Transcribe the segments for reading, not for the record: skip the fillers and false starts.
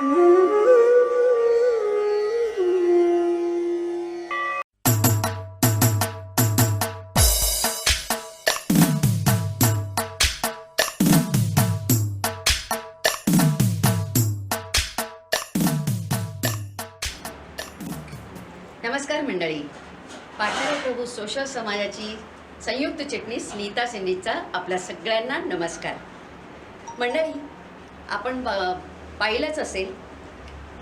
नमस्कार मंडळी. पाठारे प्रभू सोशल समाजाची संयुक्त चिटणीस नीता सिंधीचा आपल्या सगळ्यांना नमस्कार. मंडळी, आपण पाहिलंच असेल,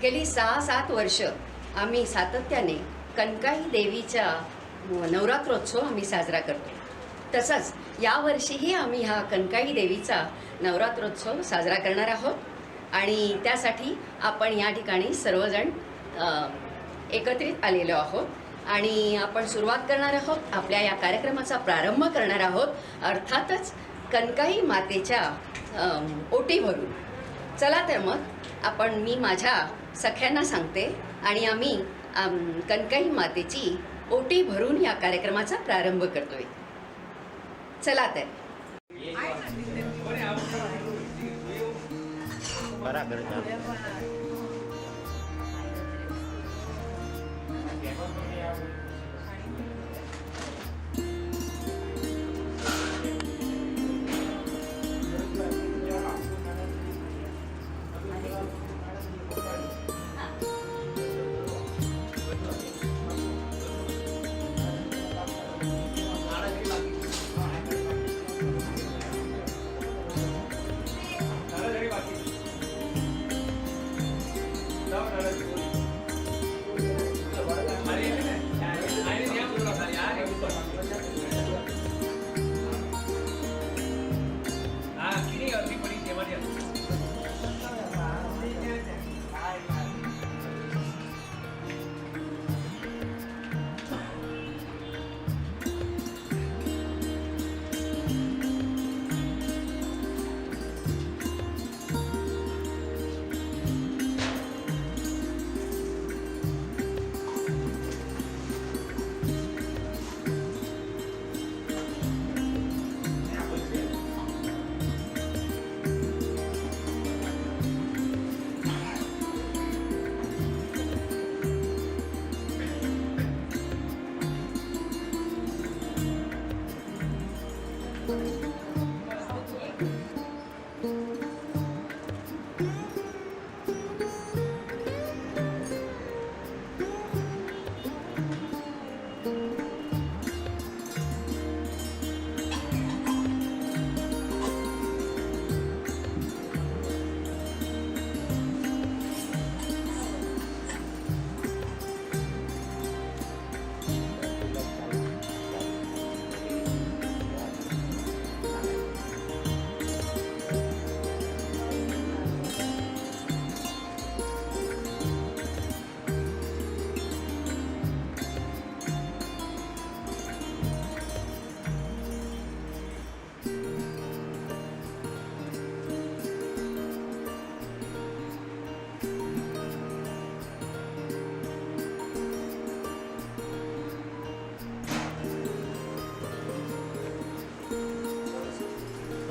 गेली 6-7 वर्ष आम्ही सातत्याने कनकाई देवीचा नवरात्रोत्सव आम्ही साजरा करतो. तसंच यावर्षीही आम्ही हा कनकाई देवीचा नवरात्रोत्सव साजरा करणार आहोत आणि त्यासाठी आपण या ठिकाणी सर्वजण एकत्रित आलेलो आहोत आणि आपण सुरुवात करणार आहोत. आपल्या या कार्यक्रमाचा प्रारंभ करणार आहोत अर्थातच कनकाई मातेच्या ओटी भरून. चला तर मग मी माझ्या सख्यांना सांगते आणि आम्ही कनकाई मातेची ओटी भरून या कार्यक्रमाचा प्रारंभ करतोय. चला तर.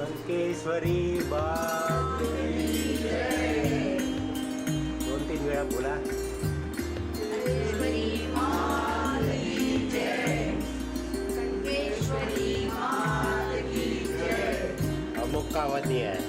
कनकेश्वरी बात 2-3 वेळा बोला. अमुक कावती आहे.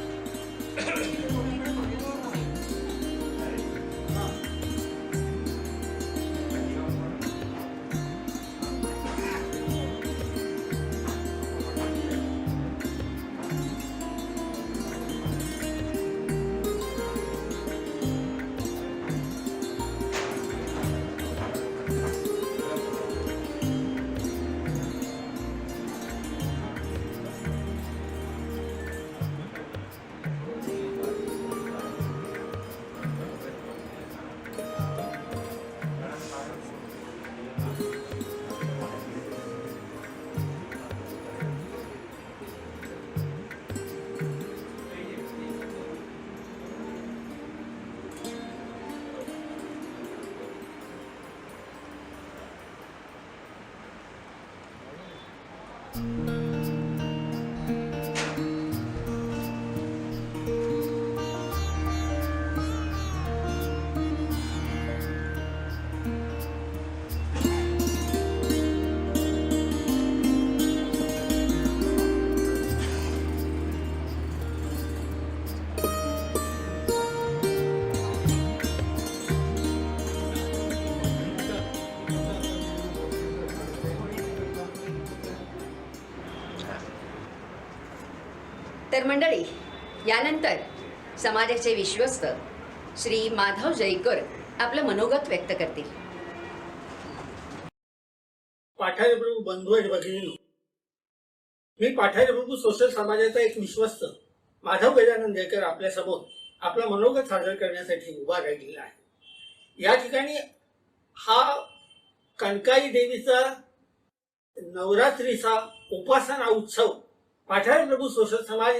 तर मंडळी, यानंतर समाजाचे विश्वस्त श्री माधव जयकर आपलं मनोगत व्यक्त करतील. पाठारे प्रभू बंधू आणि भगिनींनो, मी पाठारे प्रभू सोशल समाजाचा एक विश्वस्त माधव गजानन जयकर आपल्या समोर आपलं मनोगत सादर करण्यासाठी उभा राहिलेला आहे. या ठिकाणी हा कणकाई देवीचा नवरात्रीचा उपासना उत्सव पाठारे प्रभू सोशल समाज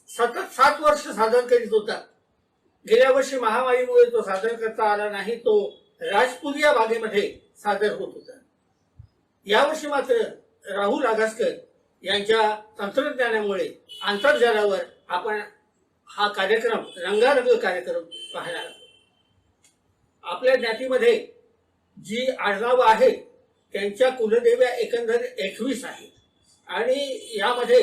सतत 7 वर्ष सादर करीत होता. गेल्या वर्षी महामारीमुळे तो सादर करता आला नाही. तो राजपूर या बागेमध्ये सादर होत होता. यावर्षी मात्र राहुल आगासकर यांच्या तंत्रज्ञानामुळे आंतरजालावर आपण हा कार्यक्रम रंगारंग कार्यक्रम पाहणार आहोत. आपल्या ज्ञातीमध्ये जी आडनावं आहेत त्यांच्या कुलदेव्या एकंदर 21 आहेत आणि यामध्ये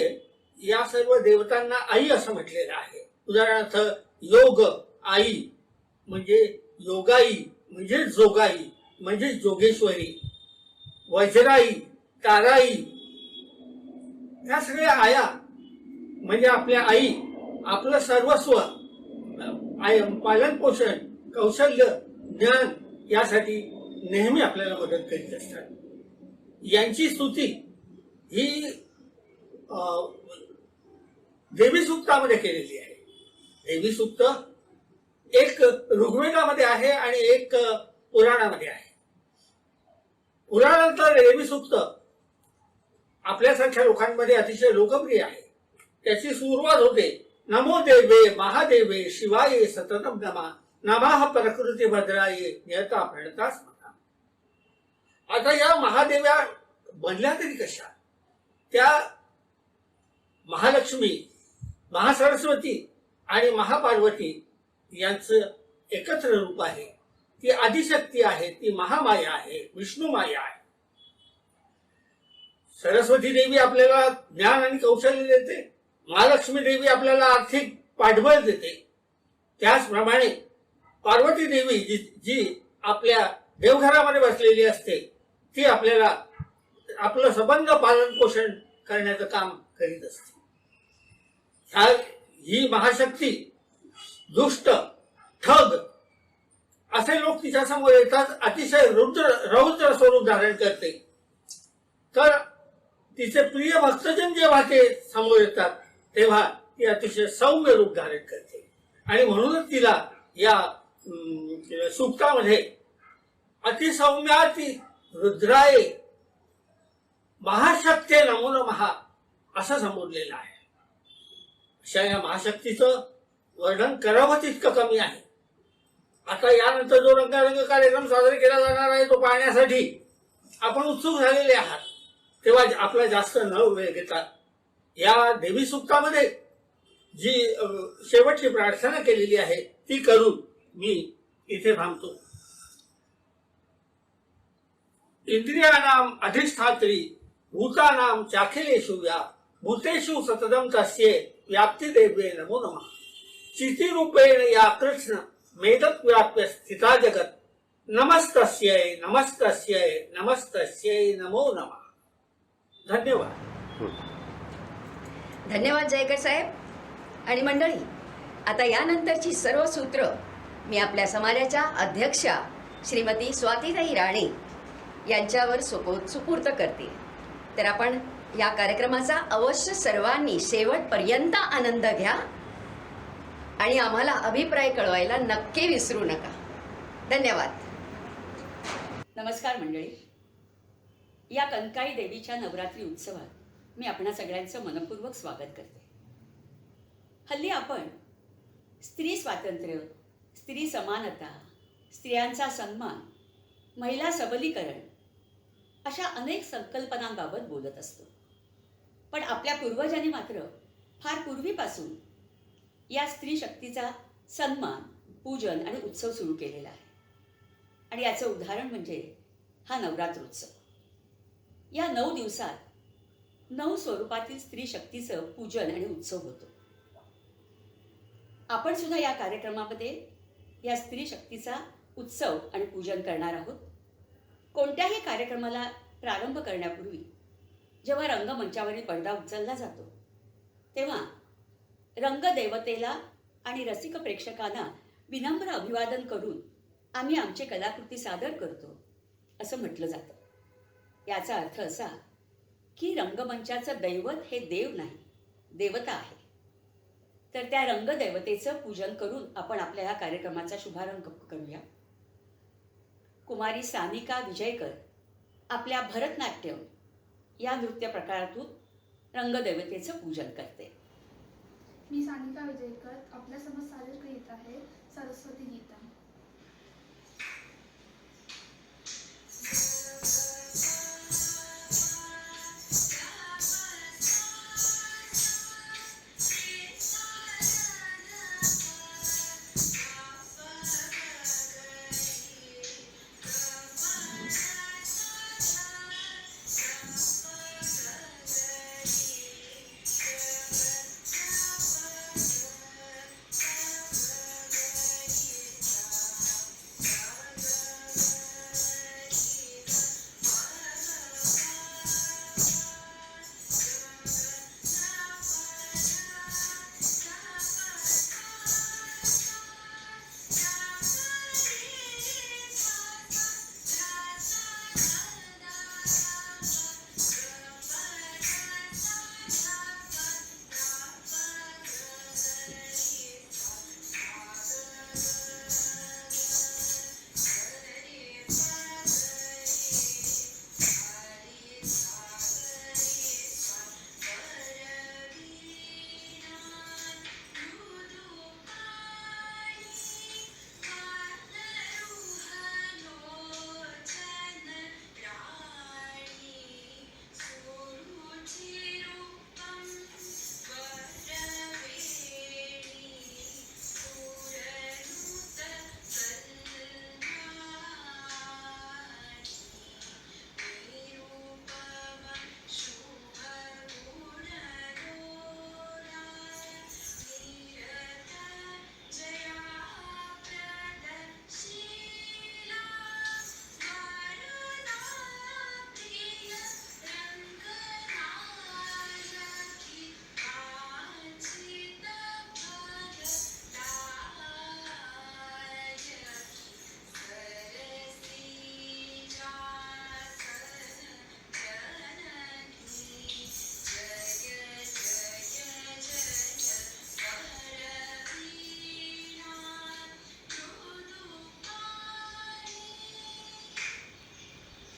या सर्व देवतांना आई असं म्हटलेलं आहे. उदाहरणार्थ योग आई म्हणजे योगाई म्हणजे जोगाई म्हणजे जोगेश्वरी, वज्राई, ताराई, ह्या सगळ्या आया म्हणजे आपल्या आई आपलं सर्वस्व पालन पोषण कौशल्य ज्ञान यासाठी नेहमी आपल्याला मदत करीत असतात. यांची स्तुती ही देवी सूक्तामध्ये केलेली आहे. देवी सूक्त एक ऋग्वेदामध्ये आहे आणि एक पुराणामध्ये आहे. पुराणातलं देवी सूक्त आपल्यासारख्या लोकांमध्ये अतिशय लोकप्रिय आहे. त्याची सुरुवात होते नमो देवे महादेवे शिवाय सततम नमा नमः प्रकृती भद्राये नियता प्रणता स्मता. आता या महादेव्या बनल्या तरी कशा? त्या महालक्ष्मी, महासरस्वती आणि महापार्वती यांचं एकत्र रूप आहे. ती आदिशक्ती आहे, ती महामाया आहे, विष्णुमाया आहे. सरस्वती देवी आपल्याला ज्ञान आणि कौशल्य देते. महालक्ष्मी देवी आपल्याला आर्थिक पाठबळ देते. त्याचप्रमाणे पार्वती देवी जी आपल्या देवघरामध्ये बसलेली असते ती आपल्याला आपलं संबंध पालन पोषण करण्याचं काम करीत असते. ही महाशक्ती दुष्ट ठग असे लोक तिच्या समोर येतात. अतिशय रौद्र स्वरूप धारण करते. तर तिचे प्रिय भक्तजन जेव्हा ते समोर येतात तेव्हा ती अतिशय सौम्य रूप धारण करते आणि म्हणूनच तिला या सूक्तामध्ये अतिसौम्याती रुद्राय महाशक्ते नमो नमः असं संबोधलेलं आहे. अशा या महाशक्तीचं वर्णन करावं तितकं कमी आहे. आता यानंतर जो रंगारंग कार्यक्रम साजरा केला जाणार आहे तो पाहण्यासाठी आपण उत्सुक झालेले आहात. तेव्हा आपला जास्त न वेळ घेता या देवी सूक्तामध्ये जी शेवटची प्रार्थना केलेली आहे ती करून मी इथे थांबतो. इंद्रियाणाम अधिष्ठात्री भूतानाम चाखिलेषु या भूतेषु सततम तस्ये व्याप्ती देवे नमो नमः. चितिरूपेण या कृष्ण मेदत व्याप्य स्थिता जगत नमस्तस्यै नमस्तस्यै नमस्तस्यै नमो नमः. धन्यवाद. धन्यवाद जयकर साहेब. आणि मंडळी, आता यानंतरची सर्व सूत्र मी आपल्या समाजाच्या अध्यक्षा श्रीमती स्वातीताई राणे यांच्यावर सुपूर्त करते. तर आपण या कार्यक्रमाचा अवश्य सर्वांनी शेवटपर्यंत आनंद घ्या आणि आम्हाला अभिप्राय कळवायला नक्की विसरू नका. धन्यवाद. नमस्कार मंडळी. या कणकाई देवीच्या नवरात्री उत्सवात मी आपणा सगळ्यांचं मनपूर्वक स्वागत करते. हल्ली आपण स्त्री स्वातंत्र्य, स्त्री समानता, स्त्रियांचा सन्मान, महिला सबलीकरण अशा अनेक संकल्पनांबाबत बोलत असतो. पण आपल्या पूर्वजांनी मात्र फार पूर्वीपासून या स्त्री शक्तीचा सन्मान, पूजन आणि उत्सव सुरू केलेला आहे. आणि याचं उदाहरण म्हणजे हा नवरात्रोत्सव. या 9 दिवसात 9 स्वरूपातील स्त्री शक्तीचं पूजन आणि उत्सव होतो. आपण सुद्धा या कार्यक्रमामध्ये या स्त्री शक्तीचा उत्सव आणि पूजन करणार आहोत. कोणत्याही कार्यक्रमाला प्रारंभ करण्यापूर्वी जेव्हा रंगमंचावरील पडदा उचलला जातो तेव्हा रंगदेवतेला आणि रसिक प्रेक्षकांना विनम्र अभिवादन करून आम्ही आमची कलाकृती सादर करतो असं म्हटलं जातं। याचा अर्थ असा की रंगमंचाचं दैवत हे देव नाही, देवता आहे। तर त्या रंगदेवतेचं पूजन करून आपण आपल्या या कार्यक्रमाचा शुभारंभ करूया। कुमारी सानिका विजयकर आपल्या भरतनाट्यम या नृत्य प्रकारातून रंगदेवतेचं पूजन करते। मी सानिका विजयकर आपल्यासमोर सादर करीत आहे सरस्वती गीता।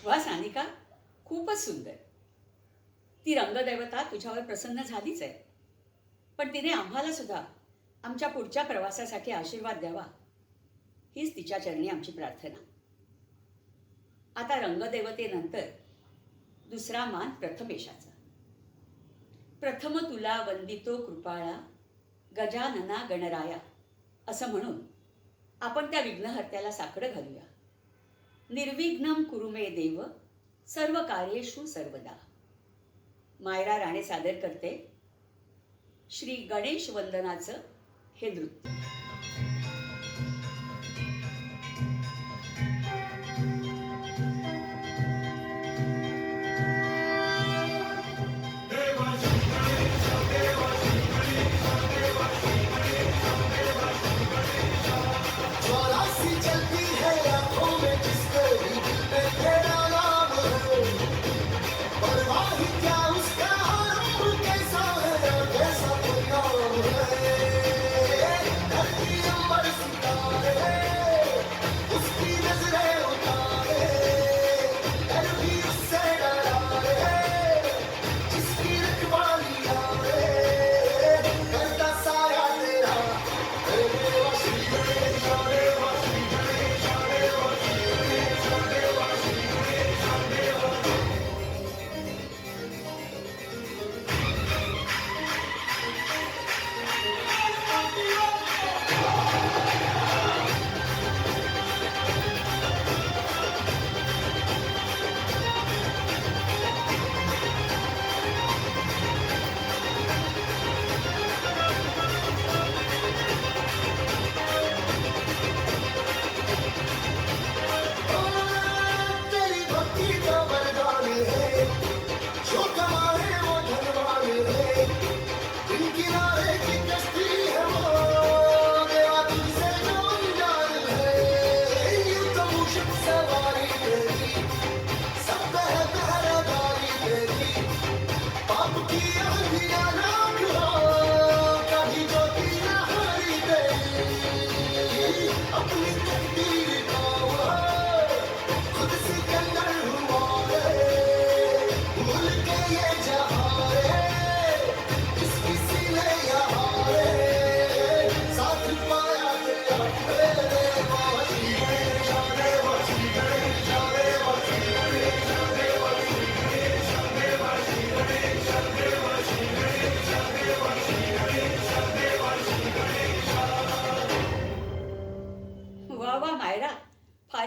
वा सानिका, खूपच सुंदर। ती रंगदेवता तुझ्यावर प्रसन्न झालीच आहे, पण तिने आम्हाला सुद्धा आमच्या पुढच्या प्रवासासाठी आशीर्वाद द्यावा हीच तिच्या चरणी आमची प्रार्थना। आता रंगदेवतेनंतर दुसरा मान प्रथमेशाचा। प्रथम तुला वंदितो कृपाळा गजानना गणराया असं म्हणून आपण त्या विघ्नहर्त्याला साकडं घालूया। निर्विघ्नं कुरु मे देव सर्व कार्येषु सर्वदा। मायरा राणे सादर करते श्री गणेश वंदनाचं हे नृत्य। धरती अंबर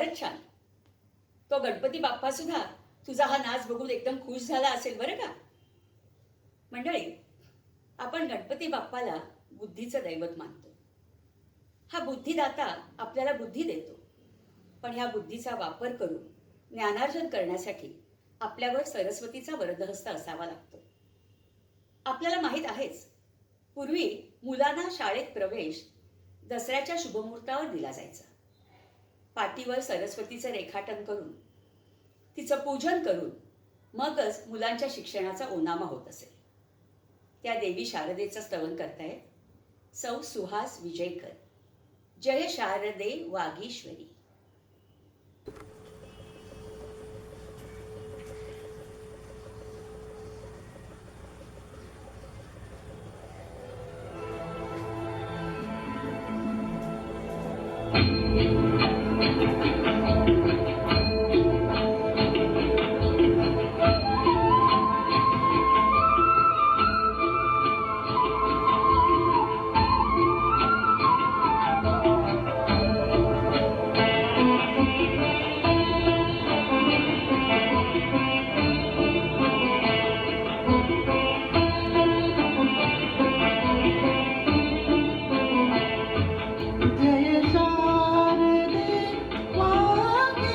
फारच छान. तो गणपती बाप्पा सुद्धा तुझा हा नाच बघून एकदम खुश झाला असेल बरं का. मंडळी, आपण गणपती बाप्पाला बुद्धीचं दैवत मानतो. हा बुद्धिदाता आपल्याला बुद्धी देतो, पण ह्या बुद्धीचा वापर करून ज्ञानार्जन करण्यासाठी आपल्यावर सरस्वतीचा वरदहस्त असावा लागतो. आपल्याला माहीत आहेच, पूर्वी मुलांना शाळेत प्रवेश दसऱ्याच्या शुभमुहूर्तावर दिला जायचा. पाटीवर सरस्वतीचं रेखाटन करून तिचं पूजन करून मगच मुलांच्या शिक्षणाचा ओनामा होत असेल. त्या देवी शारदेचं स्तवन करतायत सौ सुहास विजयकर. जय शारदे वागीश्वरी. जय शारदे वागीश्वरी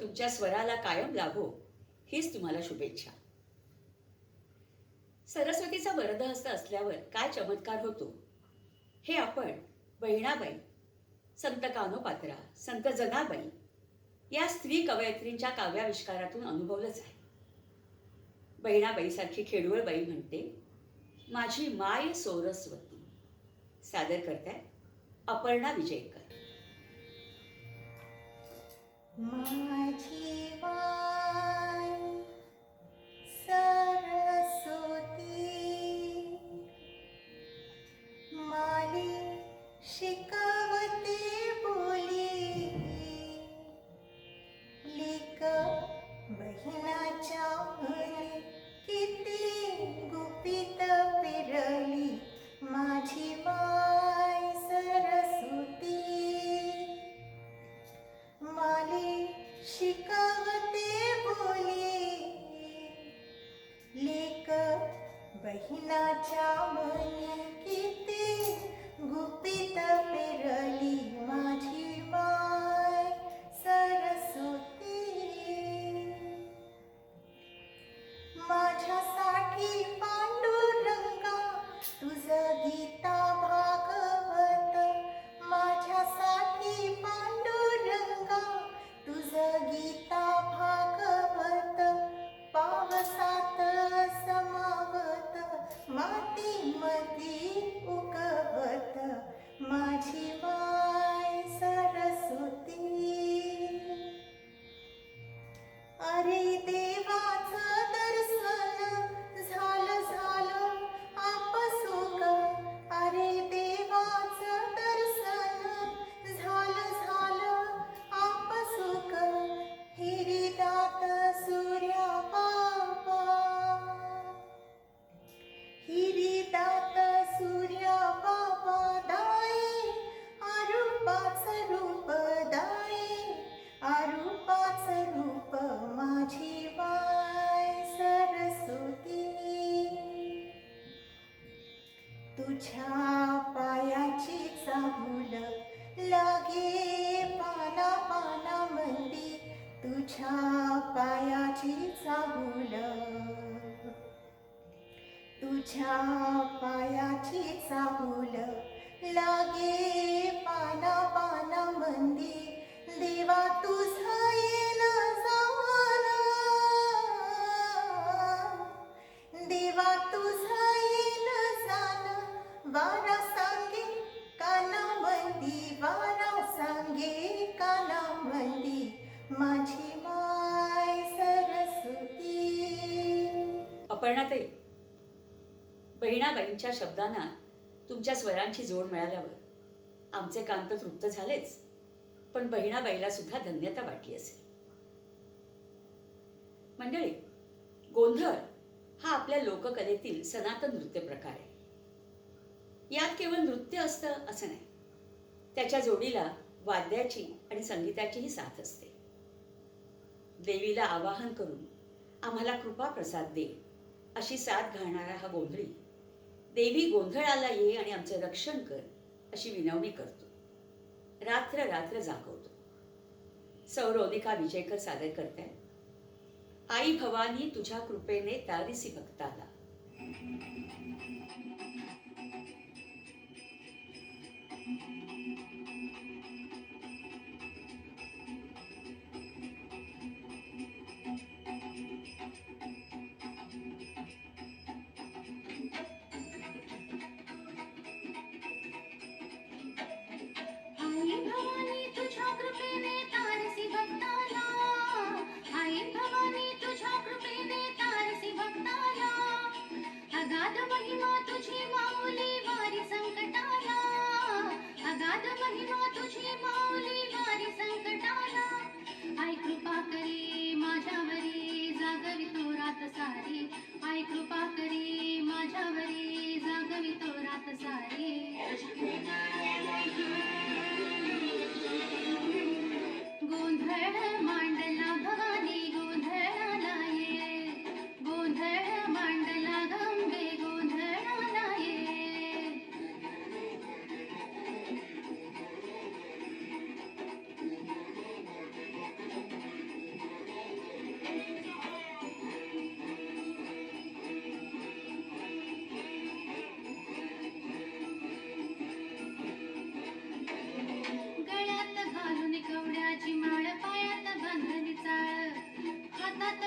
तुमच्या स्वराला कायम लाभो हीच तुम्हाला शुभेच्छा. सरस्वतीचा वरदहस्त असल्यावर काय चमत्कार होतो हे आपण बहिणाबाई, संत कानोपात्रा, संत जनाबाई या स्त्री कवयित्रींच्या काव्याविष्कारातून अनुभवलंच आहे. बहिणाबाईसारखी खेडवळबाई म्हणते, माझी माय सोरस्वती. सादर करताय अपर्णा विजयकर. माझी माय सरस्वती माली शिकवते बोली लेक बहिणाच्या मनी किती गुपित पेरली माझी माय सरस्वती माली शिकवते बोली लेक बहिणाच्या मनी किती गुपित पेरली माझी माय सरस्वती माझ्यासाठी पांडुरंगा तुझं गीता भागवत माझ्यासाठी पांडुरंगा तुझं गीता भागवत पावसात समावत मातीमध्ये उगवत माझी माय सरस्वती. अरे देवाचं दर्शन झालं झालं आपसुक अरे देवाचं दर्शन झालं झालं आपसुक हिरीदात सूर्या बाबा हिरीदात सूर्या बाबा दाई आरूपाचं रूप दाई आरूपाचं रूप माझी माय सरस्वती. तुझ्या पायाची चाहूल लागे पाना पाना मंदी तुझ्या पायाची चाहूल तुझ्या पायाची चाहूल लागे पाना पाना मंदी देवा तुझं येन जाण देवा तुझं येन जाण वारा सांगे काना मंदी वारा सांगे काना मंदी माझी माय सरस्वती. अपर्णाताई, बहिणाबाईंच्या शब्दांना तुमच्या स्वरांची जोड मिळाल्यावर आमचे कान तर तृप्त झालेच, पण बहिणाबाईला सुद्धा धन्यता वाटली असेल. मंडळी, गोंधळ हा आपल्या लोककलेतील सनातन नृत्य प्रकार आहे. यात केवळ नृत्य असतं असं नाही, त्याच्या जोडीला वाद्याची आणि संगीताचीही साथ असते. देवीला आवाहन करून आम्हाला कृपा प्रसाद दे अशी साथ घालणारा हा गोंधळी देवी गोंधळाला ये आणि आमचं रक्षण कर अशी विनवणी करतो, रात्र रात्र जागवतो. सौरोनिका विजयकर सादर करताय आई भवानी तुझ्या कृपेने तारिसी भक्ताला. आई भवानी तुझ्या कृपेने तारसी भक्ताला आई भवानी तुझ्या कृपेने तारसी भक्ताला अगाध महिमा तुझी माऊली वारी संकटाला अगाध महिमा तुझी माऊली वारी संकटाला आई कृपा करे माझ्यावरी जागवी तो रात सारी आई कृपा करे माझ्यावरी जागवी तो रात सारी गोंधळ मांडला भवानी गोंधळाला ये गोंधळ मांडला गंगे गोंधळाला ये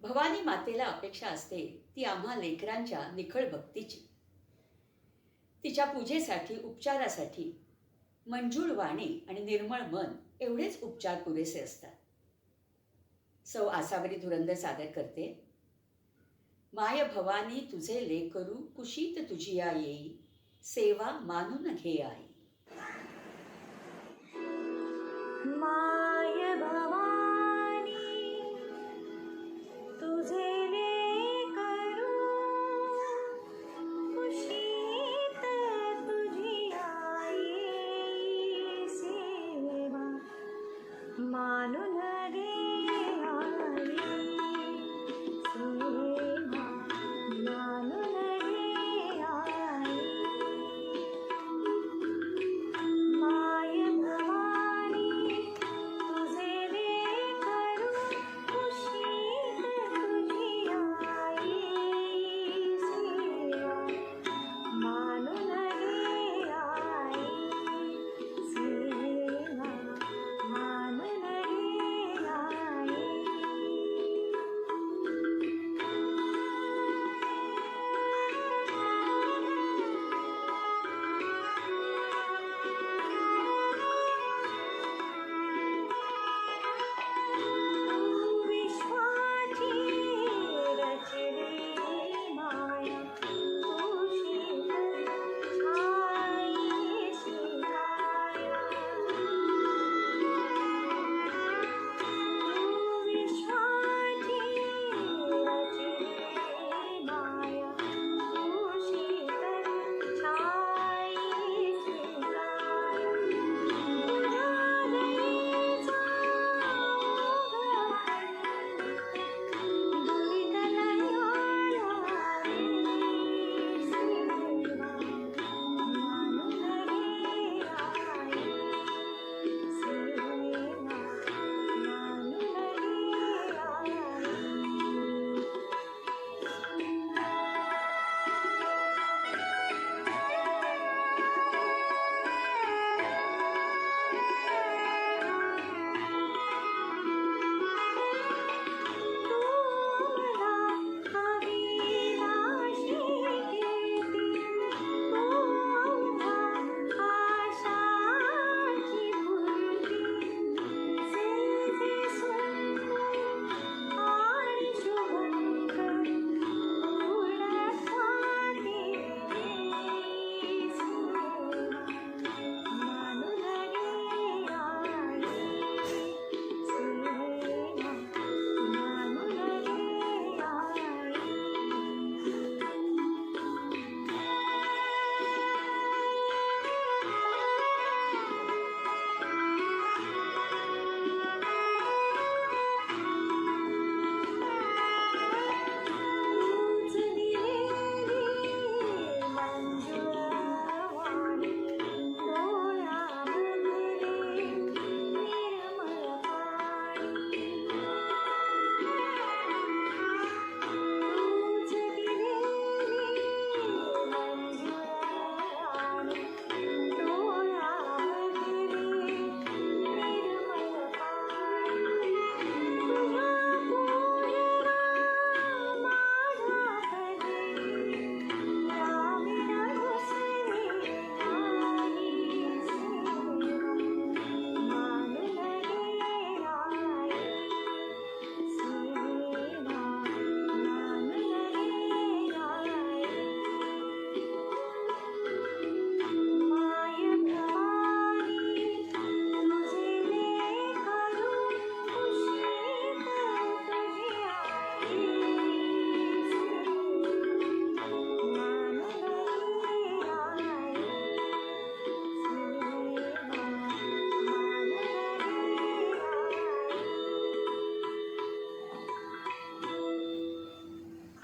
भवानी मातेला अपेक्षा असते ती आम्हा लेकरांच्या निखळ भक्तीची. तिच्या पूजेसाठी उपचारासाठी मंजूळ वाणी आणि निर्मळ मन एवढेच उपचार पुरेसे असतात. सौ आसावरी धुरंदर सादर करते. माय भवानी तुझे लेकरू कुशीत तुझिया येई, सेवा मानून घे आई. माय भवानी तुझे लेकरू कुशीत तुझी आई, सेवा मानून घे आई, सेवा मानून घे आई. माय भवानी तुझे लेकरू कुशीत तुझी आई, सेवा मानून घे आई, सेवा मानून घे आई. विश्वाची रचली माया तुझी छाई शिकाया. विश्वाची रचली माया तुझी छाई शिकाया. तुझ्या दयेचा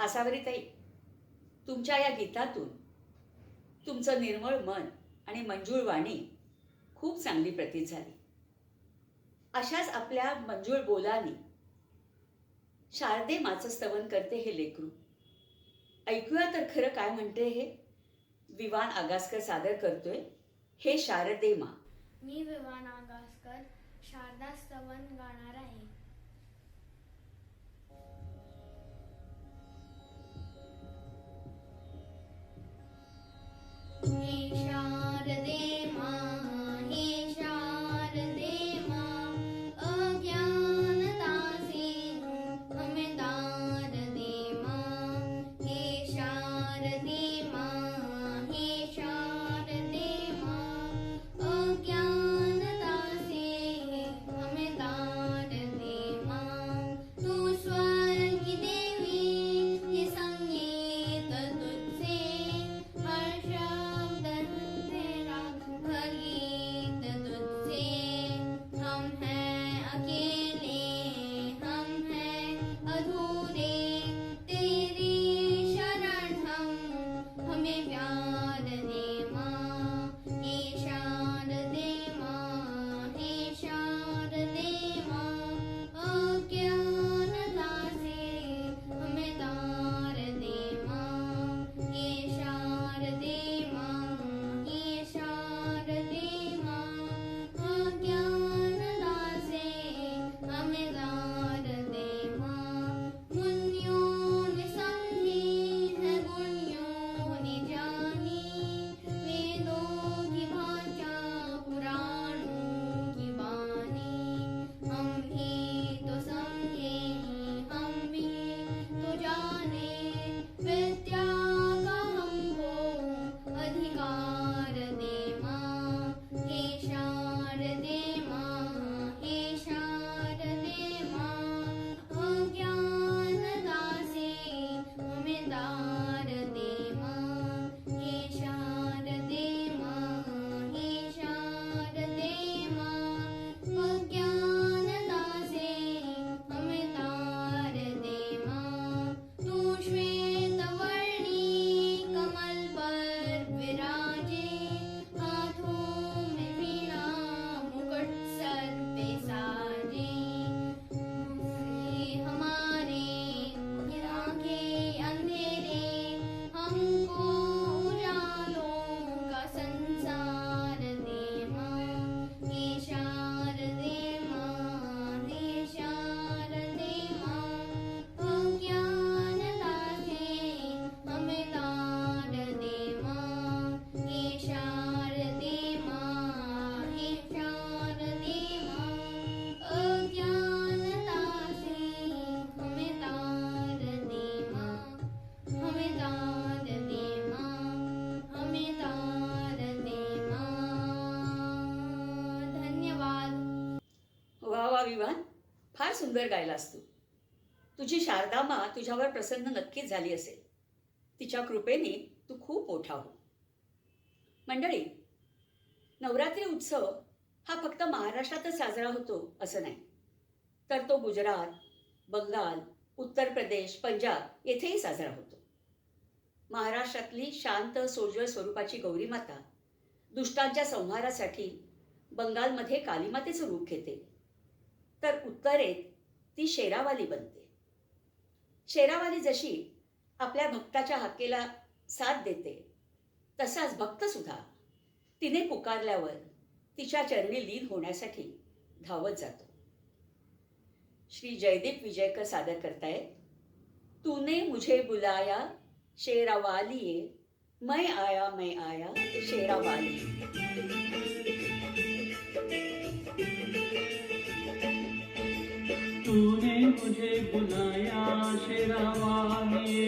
आसावरीताई, तुमच्या या गीतातून तुमचं निर्मळ मन आणि मंजूळ वाणी खूप चांगली प्रतीत झाली. अशाच आपल्या मंजूळ बोलानी शारदे माचं स्तवन करते हे लेकरू. ऐकूया तर खरं काय म्हणते हे. विवान आगासकर सादर करतोय हे शारदे मा. मी विवान आगासकर शारदा स्तवन गाणार आहे. सुंदर गायलास तू. तुझी शारदामा तुझ्यावर प्रसन्न नक्कीच झाली असेल. तिच्या कृपेने तू खूप मोठा हो. मंडळी, नवरात्री उत्सव हा फक्त महाराष्ट्रातच साजरा होतो असं नाही, तर तो गुजरात, बंगाल, उत्तर प्रदेश, पंजाब येथेही साजरा होतो. महाराष्ट्रातली शांत सोज्वळ स्वरूपाची गौरी माता दुष्टांच्या संहारासाठी बंगालमध्ये कालीमातेचं रूप घेते, तर उत्तरेत ती शेरावाली बनते. शेरावाली जशी आपल्या भक्ताच्या हाकेला साथ देते, तसाच भक्तसुद्धा तिने पुकारल्यावर तिच्या चरणी लीन होण्यासाठी धावत जातो. श्री जयदीप विजयकर सादर करतायत, तूने मुझे बुलाया शेरावालिये, मैं आया शेरावाली. तूने मुझे बुलाया शेरावालिये,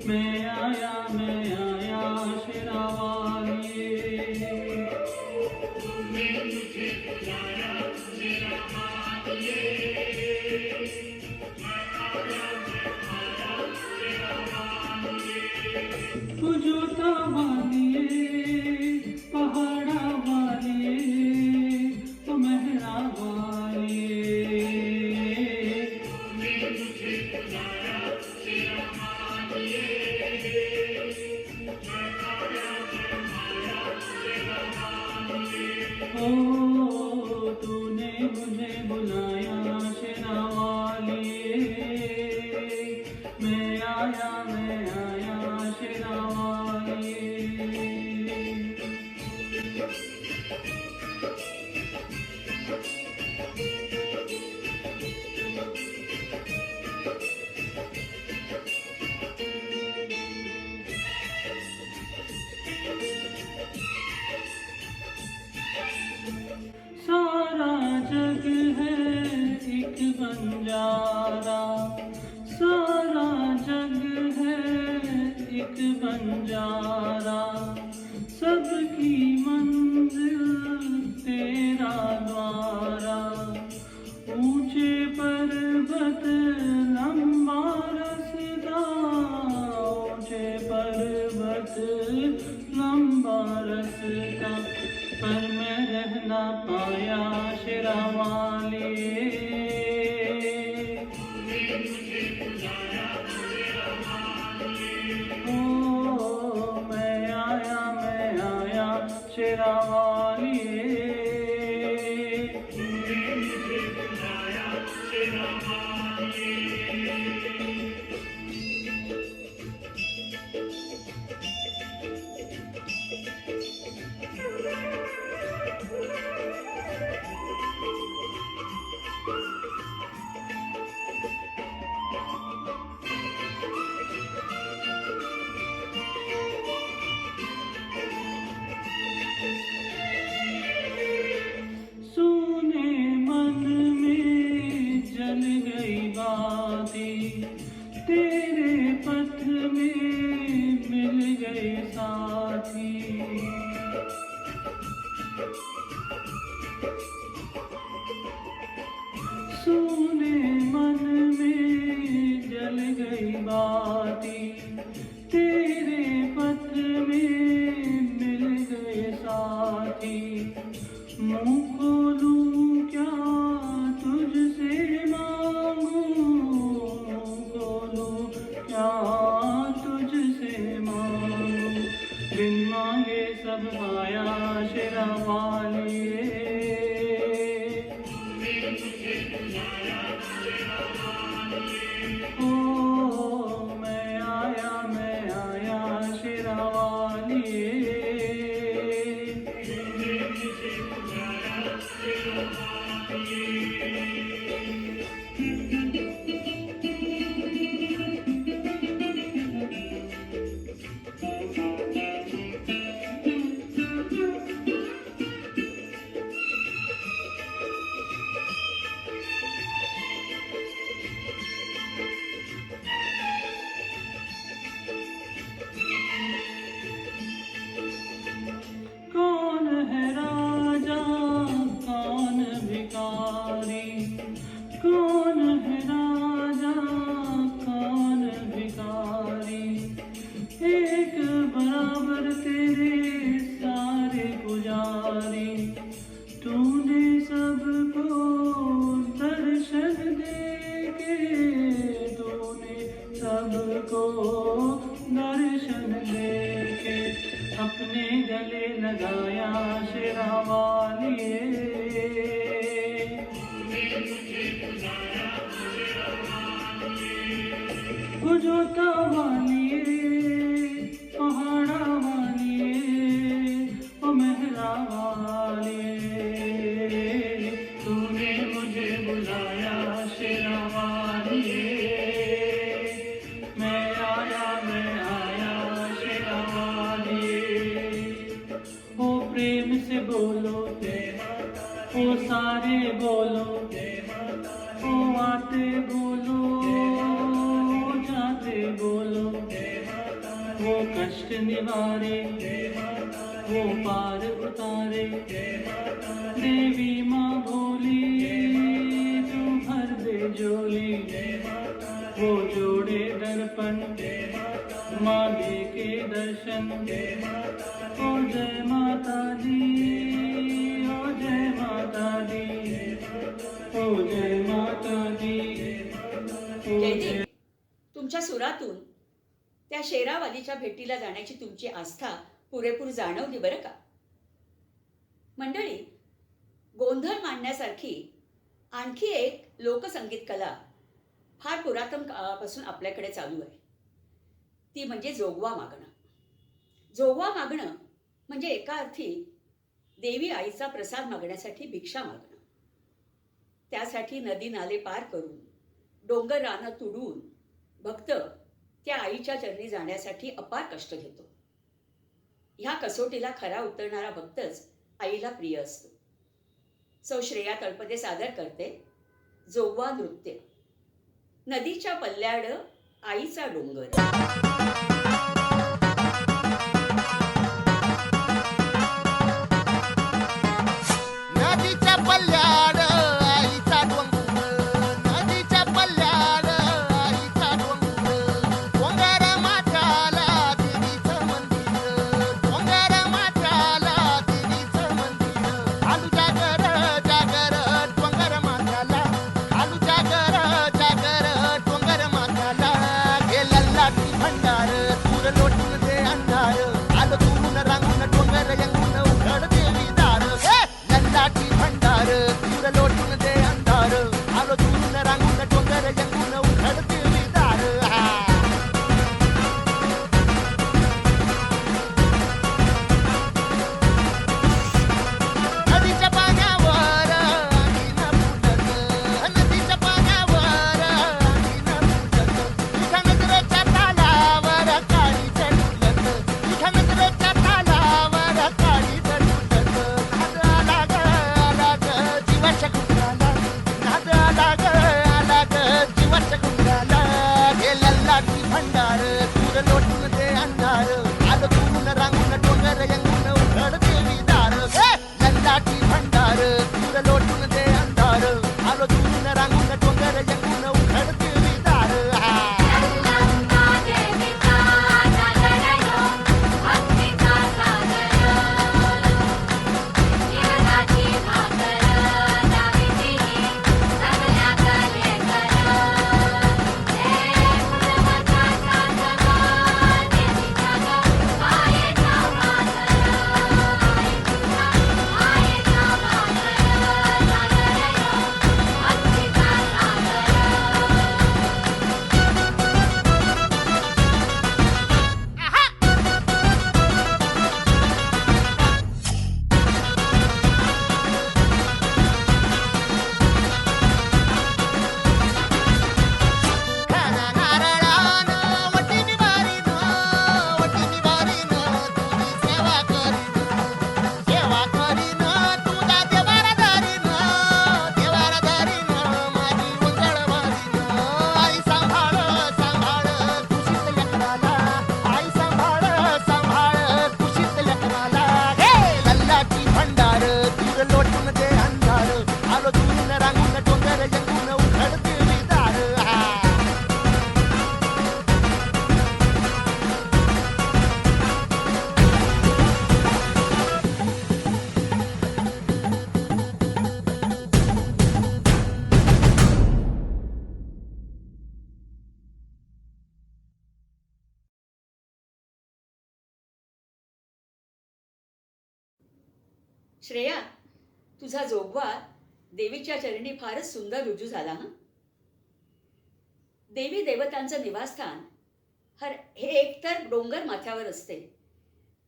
मैं आया शेरावालिये. तूने मुझे बुलाया शेरावालिये, तू जोता वालिये, पहाड़ा वालिये, तू मेहरा वालिये. ओ तूने मुझे बुलाया शेरावालिये, मैं आया शेरावालिये. सारा जग है एक बंजारा, सारा जग है एक बंजारा, सबकी मंजिल तेरा द्वारा. ऊंचे पर्वत लंबा रास्ता, ऊंचे पर्वत लंबा रास्ता, पर मैं रह ना पाया शेरावालिये. ओ मैं आया शेरावालिये. सुने मन में जल गई बातें, तेरे पथ में मिल गए साथी. सुने मन में जल गई बातें, तेरे पथ में मिल गए साथी. मुँह खोलूं क्या तुझसे मांगूं, खोलूं क्या तुझसे मांगूं. सबको दर्शन देके अपने गले लगाया शेरावालिए गुजोता वालिए पहाड़ा वालिए ओ मेहरा वालिए तूने मुझे बुलाया शेरा वालिए मैं आया शेरा वालिए ओ प्रेम से बोलो ओ सारे बोलो ओ आते बोलो जाते बोलो वो कष्ट निवारे वो पार उतारे देवी माँ भोली तू भर दे जोली वो जोड़े दर्पण माँ दे के दर्शन ओ जय माता दी ओ जय माता दी ओ जय माता दी ओ जय जयदीप, तुमच्या सुरातून त्या शेरावालीच्या भेटीला जाण्याची तुमची आस्था पुरेपूर जाणवली बरं का. मंडळी, गोंधळ मांडण्यासारखी आणखी एक लोकसंगीत कला फार पुरातन काळापासून आपल्याकडे चालू आहे. ती म्हणजे जोगवा मागणं. जोगवा मागणं म्हणजे एका अर्थी देवी आईचा प्रसाद मागण्यासाठी भिक्षा मागणं. त्यासाठी नदी नाले पार करून डोंगर रानं तुडून भक्त त्या आईच्या चरणी जाण्यासाठी अपार कष्ट घेतो. ह्या कसोटीला खरा उतरणारा भक्तच आईला प्रिय असतो. सौ श्रेया तळपदे सादर करते जोगवा नृत्य. नदीच्या पल्ल्याड आईचा डोंगर. नदीच्या पल्ल्याड आईचा डोंगर नदीच्या पल्ल्याड आईचा डोंगर डोंगर माथ्याला देवीचं मंदिर डोंगर माथ्याला देवीचं मंदिर आलू जागर जागर डोंगर माथ्याला आलू जागर जागर डोंगर माथ्याला गेला लाटी भंडार दूर लोटून दे अंधार आलो तुरून रांगून डोंगर यंगून उघड देवी दार लाटी भंडार दूर लोटून दे अंधार आलो तुरून रांगून डोंगर यंगून उघड देवी दार नदीच्या पाण्यावर अंगीन फुटत नदीच्या पाण्यावर अंगीन फुटत इथं नजरेच्या तालावर काळी चढुलत इथं नजरेच्या तालावर काळी चढुलत नाद आला ग जीवाच्या गुंडाला नाद आला ग जीवाच्या गुंडाला गेला लाटी भंडार दूर लोटून दे अंधार आलो तुरून रांगून डोंगर यंगून उघड देवी दार लाटी भंडार दूर लोटून दे अंधार आलो तुरून रांगून डोंगर यंगून उघड देवी दार गंगा देवीचा सागर यो भक्तीचा सागर निरदाची भाकर दावितीही सगळ्या कलेकर हे फुलवता सागर श्रेया, तुझा जोगवा देवीच्या चरणी फारच सुंदर रुजू झाला हं. देवी देवतांचं निवासस्थान हे एकतर डोंगर माथ्यावर असते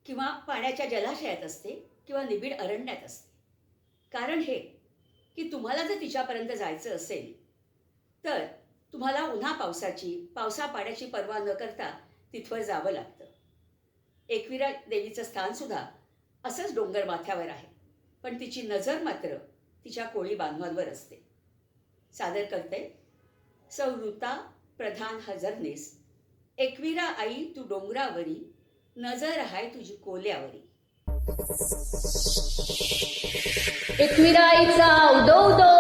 किंवा पाण्याच्या जलाशयात असते किंवा निबिड अरण्यात असते. कारण हे की तुम्हाला जर तिच्यापर्यंत जायचं असेल तर तुम्हाला उन्हा पावसा पाण्याची पर्वा न करता तिथवर जावं लागतं. एकविरा देवीचं स्थानसुद्धा असंच डोंगर माथ्यावर आहे, पण तिची नजर मात्र तिच्या कोळी बांधवांवर असते. सादर करते सौऋता प्रधान हजरनेस, एकविरा आई तू डोंगरावरी, नजर हाय तुझी कोल्यावरी. एकविराईचा उदो उदो.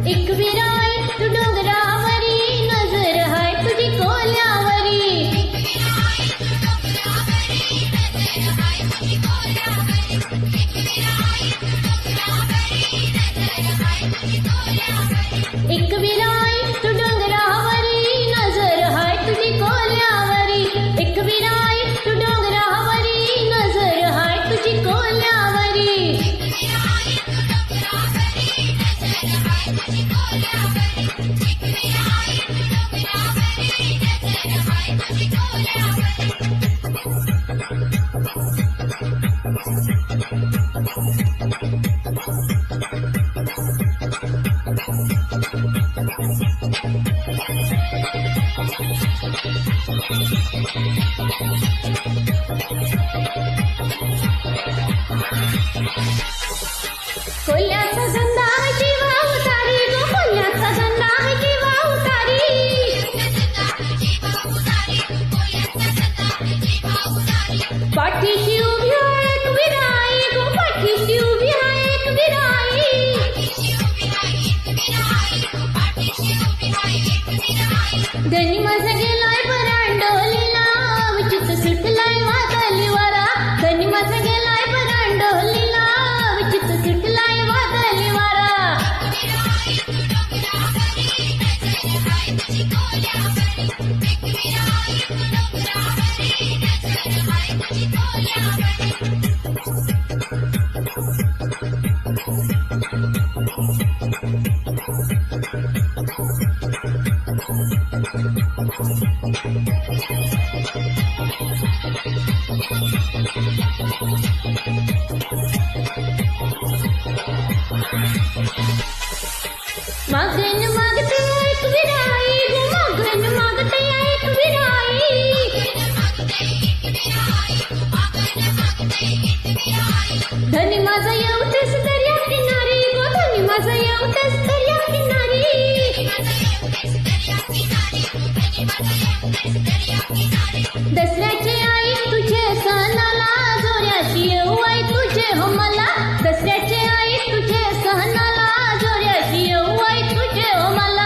एकविराई तू डोंगरावरी, नजर हाय तुझी कोल्यावरी. एकविराई तू डोंगरावरी, नजर हाय तुझी कोल्यावरी. एकविराई तू डोंगरावरी, नजर हाय तुझी कोल्यावरी. कोल्याचा धंदा जीवा उतारी गो, कोल्याचा धंदा जीवा उतारी. पाठीशी उभी आहे एक विराई गो, पाठीशी उभी आहे एक विराई. धनी माझा गेलाय परांडोलीला, विचित्र सुटलाय वादली वारा. धनी माझा गेलाय परांडोलीला, विचित्र सुटलाय वादली वारा. मागण मागते एक विराई गो, मागण मागते एक विराई. धनी माझा येवतेस दर्या किनारी गो, धनी माझा येवतेस दर्या किनारी. दसऱ्याचे आई तुझे सणाला, जोऱ्याशी येऊ आई तुझे हो मला. दसऱ्याचे आई तुझे सणाला, जोऱ्याशी येऊ आई तुझे हो मला.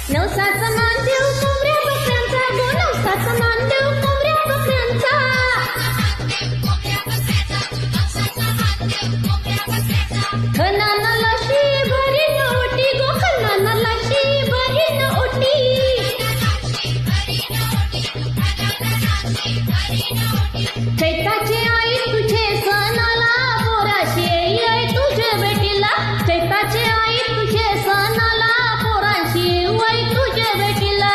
नवसाचा मान देऊ कोंबड्या बकऱ्यांचा गो, नवसाचा मान देऊ कोंबड्या बकऱ्यांचा. खणाना लाशी भरी न ओटी गो, खणाना लाशी भरी न ओटी. चैताची आई तुझे सणाला, पोराशी येई आई तुझे भेटीला. चैताची आई तुझे सणाला, पोराशी येऊ आई तुझे भेटीला.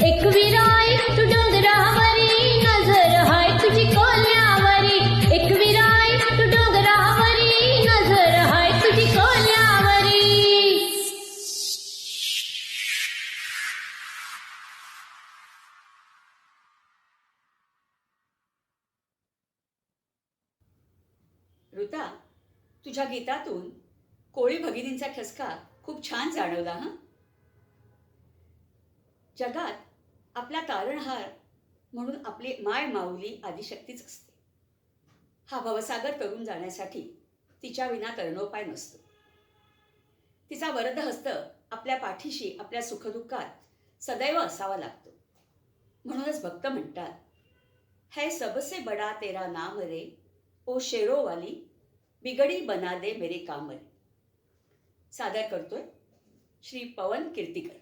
एकविराई तुझ्या गीतातून कोळी भगिनींचा ठसका खूप छान जाणवला हं. जगात आपला तारणहार म्हणून आपली माय माऊली आदिशक्तीच असते. हा भवसागर तरून जाण्यासाठी तिच्या विना तरणोपाय नसतो. तिचा वरद हस्त आपल्या पाठीशी आपल्या सुखदुःखात सदैव असावा लागतो. म्हणूनच भक्त म्हणतात, है सबसे बडा तेरा नाम रे, ओ शेरो वाली बिगड़ी बना दे मेरे काम रे. सादर करतोय श्री पवन कीर्तिकर.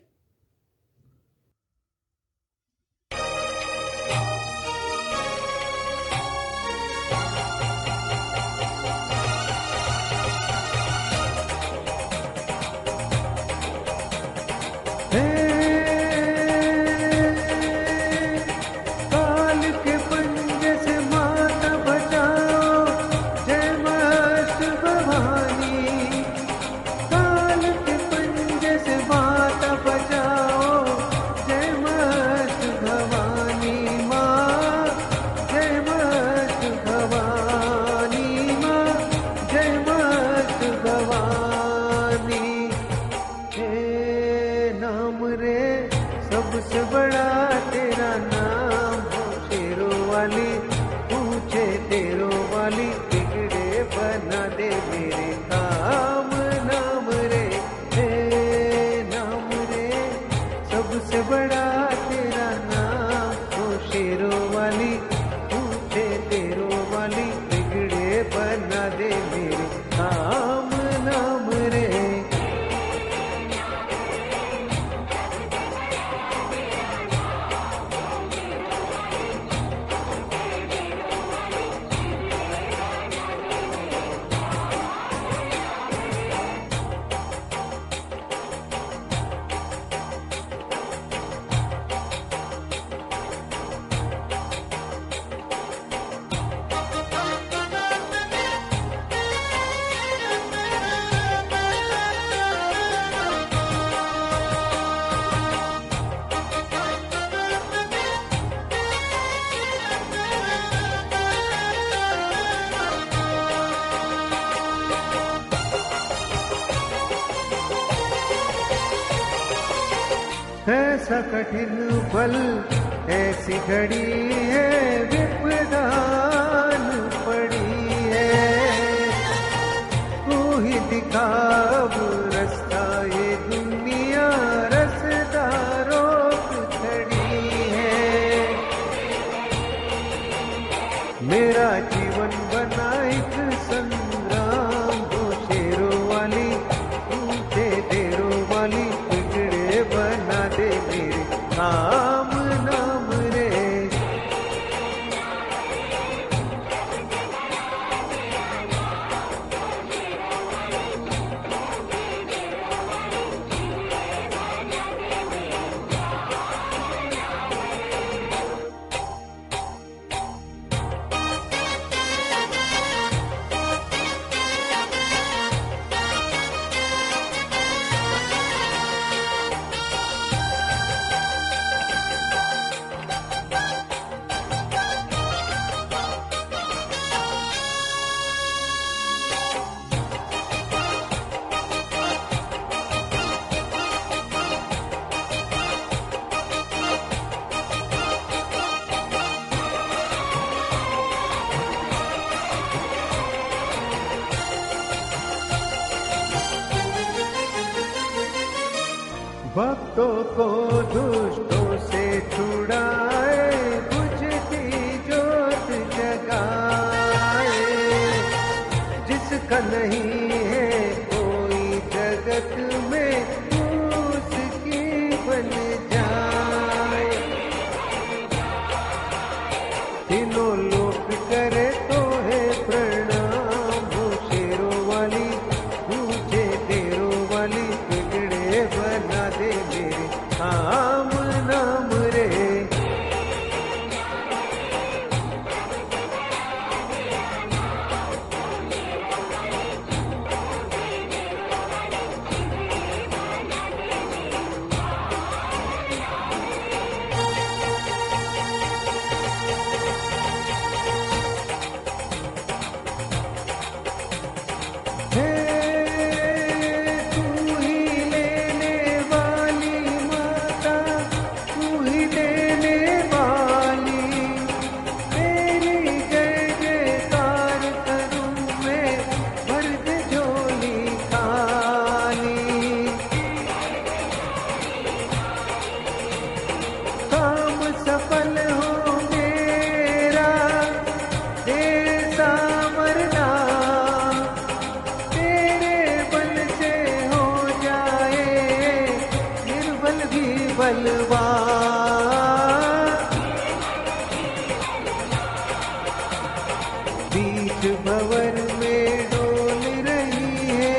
काल के पंजे से मात बचाओ, जय मस्त भवानी. काल के पंजे से मात बचाओ, जय मस्त भवानी माँ, जय मस्त भवानी माँ, जय मस्त भवानी. हे नाम रे सबसे बड़ा तेरा नाम हो, शेरो वाली पूछे तेरो वाली बिगड़े बना दे मेरे काम. नाम रे हे नाम रे सबसे बड़ा तेरा नाम हो, शेरो वाली पूछे तेरो वाली बिगड़े बना दे मेरे काम. नाम रे ऐसा कठिन पल ऐसी घड़ी है, विपदान पड़ी है. तू ही दिखा अब रास्ता, ये दुनिया रास्तारों पे खड़ी है. मेरा जीवन बना एक संग्राम हो, शेरों वाली पूछे तेरों वाली बिगड़े बना दे मेरे काम. नाम रे भक्तों को दुष्टों से छुड़ाए, बुझती ज्योत जगाए. जिसका नहीं है कोई जगत में, उसकी बन जाए. तीनों लोक करे तो है प्रणाम हो, शेरों वाली पूछे तेरों वाली बिगड़े बना दे मेरे काम. नाम रे तलवार बीच भंवर में डोल रही है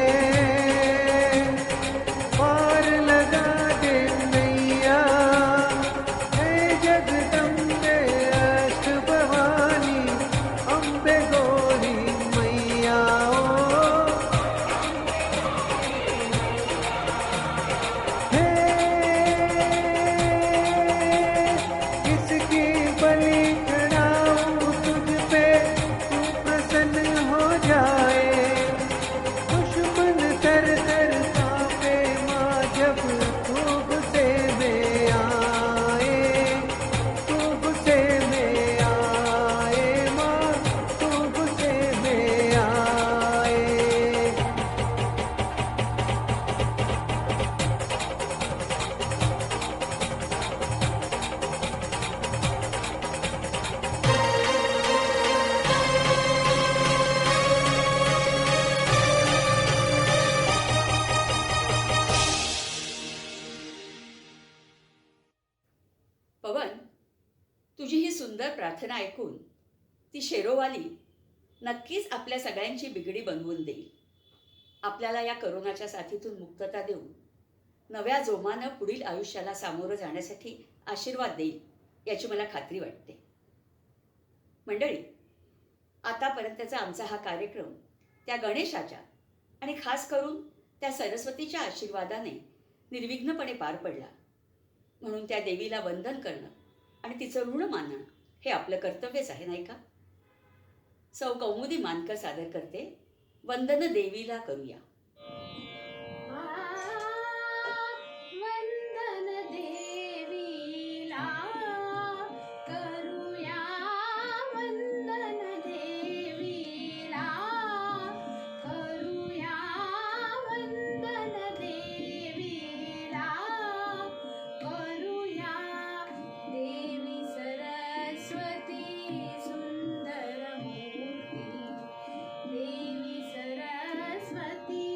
पार लगा दे नैया हे जगदम्बे अष्ट भवानी अम्बे गौरी मैया ओ हे किसकी बलि चढ़ाऊं तुझ पे तू प्रसन्न हो जाए दुश्मन कर कर कांपे माँ जब तू गुस्से में आए तू गुस्से में आए माँ तू गुस्से में आए पवन, तुझी ही सुंदर प्रार्थना ऐकून ती शेरोवाली नक्कीच आपल्या सगळ्यांची बिगडी बनवून देईल. आपल्याला या करोनाच्या साथीतून मुक्तता देऊन नव्या जोमानं पुढील आयुष्याला सामोरं जाण्यासाठी आशीर्वाद देईल याची मला खात्री वाटते. मंडळी, आतापर्यंतचा आमचा हा कार्यक्रम त्या गणेशाच्या आणि खास करून त्या सरस्वतीच्या आशीर्वादाने निर्विघ्नपणे पार पडला. म्हणून त्या देवीला वंदन करणं आणि तिचं ऋण मानणं हे आपलं कर्तव्यच आहे, नाही का? सौ कौमुदी मानकर सादर करते, वंदन देवीला करूया. वंदन देवीला करूया, वंदन देवीला करूया, वंदन देवीला करूया. देवी सरस्वती सुंदर मूर्ती, देवी सरस्वती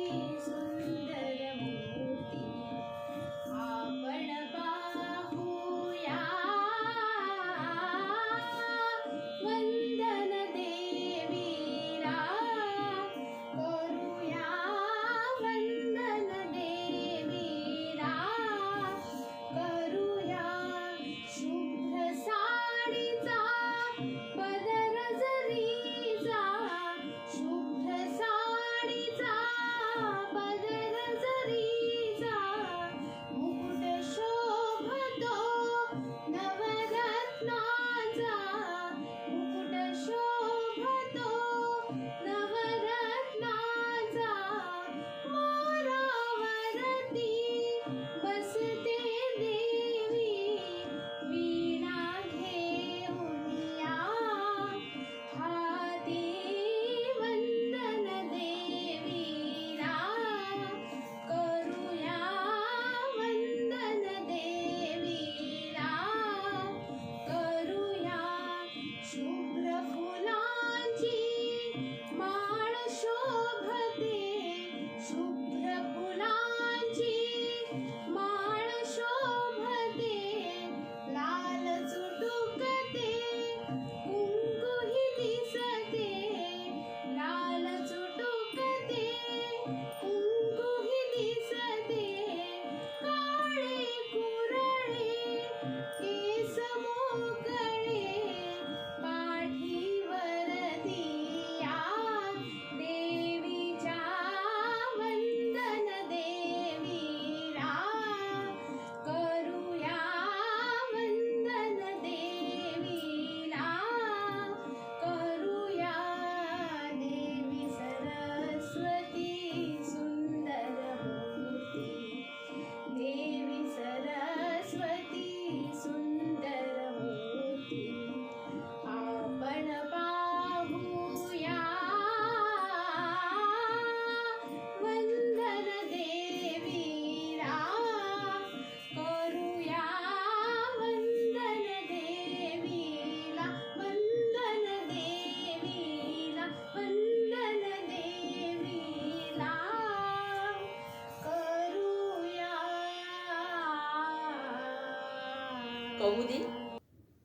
कौमुदी,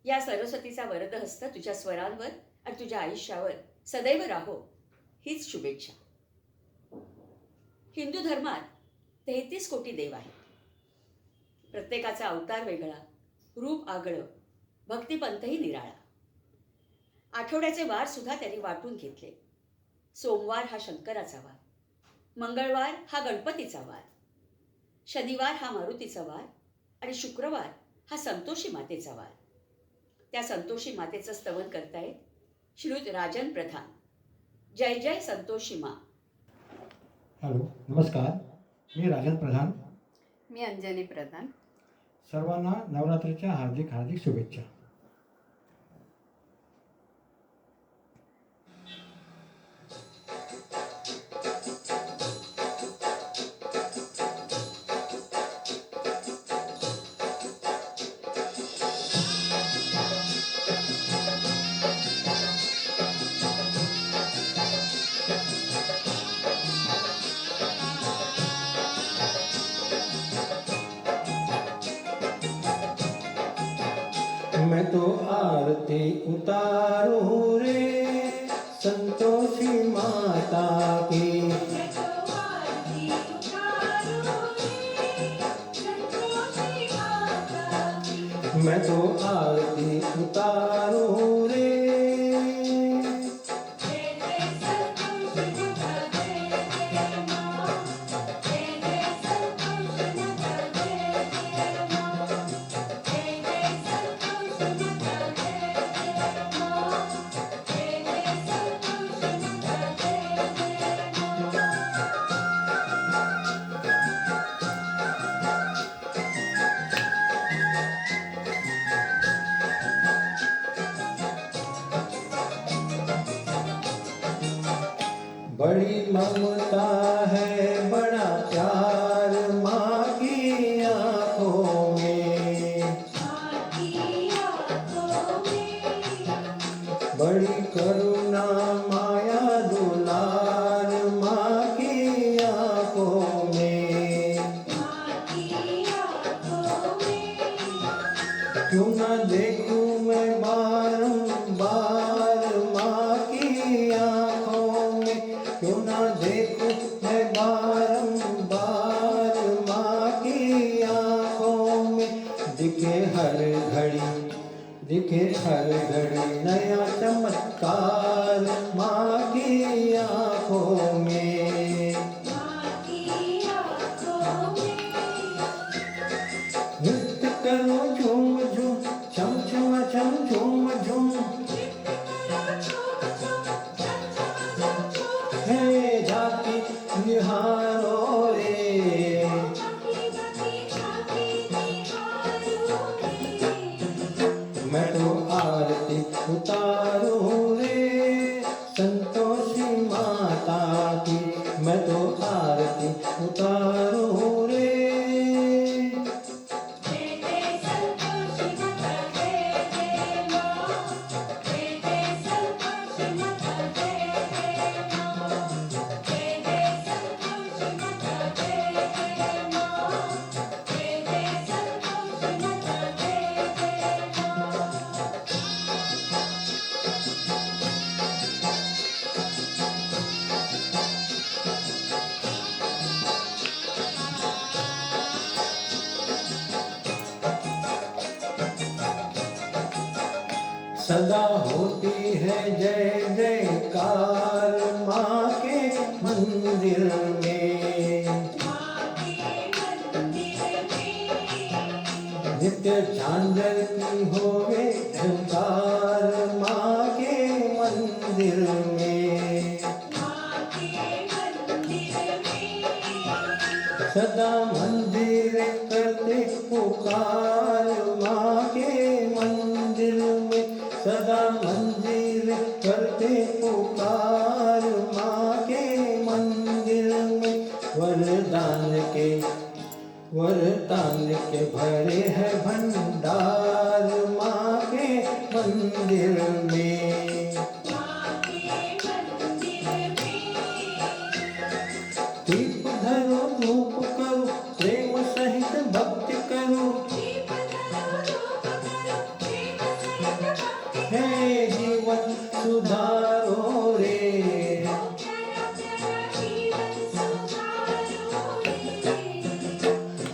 या सरस्वतीचा वरदहस्त तुझ्या स्वरांवर आणि तुझ्या आयुष्यावर सदैव राहो, हीच शुभेच्छा. हिंदू धर्मात 33 कोटी देव आहेत. प्रत्येकाचा अवतार वेगळा, रूप आगळं, भक्तिपंथही निराळा. आठवड्याचे वार सुद्धा त्यांनी वाटून घेतले. सोमवार हा शंकराचा वार, मंगळवार हा गणपतीचा वार, शनिवार हा मारुतीचा वार आणि शुक्रवार हा संतोषी मातेचा वार. त्या संतोषी मातेचं स्तवन करतायत श्रीयुत राजन प्रधान. जय जय संतोषी मा. हॅलो, नमस्कार. मी राजन प्रधान. मी अंजनी प्रधान. सर्वांना नवरात्रीच्या हार्दिक हार्दिक शुभेच्छा. मैं तो आरती उतारूं रे संतोषी माता की. मैं तो आरती उतारूं रे. बड़ी ममता है, बड़ा प्यार माँ की आँखों में. बड़ी करुणा माया दुलार माँ की आँखों में. क्यों न देखूं मैं बारंबार माँ की आँखों में. क्यों न देखूं मैं बारंबार माँ की आँखों में. दिखे हर घड़ी नया चमत्कार माँ की आँखों में. नृत्य करो झूम झूम, छम छम छम झूम झूम. हे झांकी निहारो रे. मैं तो आरती उतारूं रे संतोषी माता की. मैं तो आरती उतारूं रे. सदा होती है जय जयकार माँ के मंदिर में. नित्य झांझर की होवे झंकार माँ के मंदिर में. सदा मंदिर करते पुकार माँ के मंदिर में. सदा मंदिर करते पुकार माँ के मंदिर में. वरदान के भरे है भंडार माँ के मंदिर में. दीप धरो धूप करो प्रेम सहित भक्ति करो.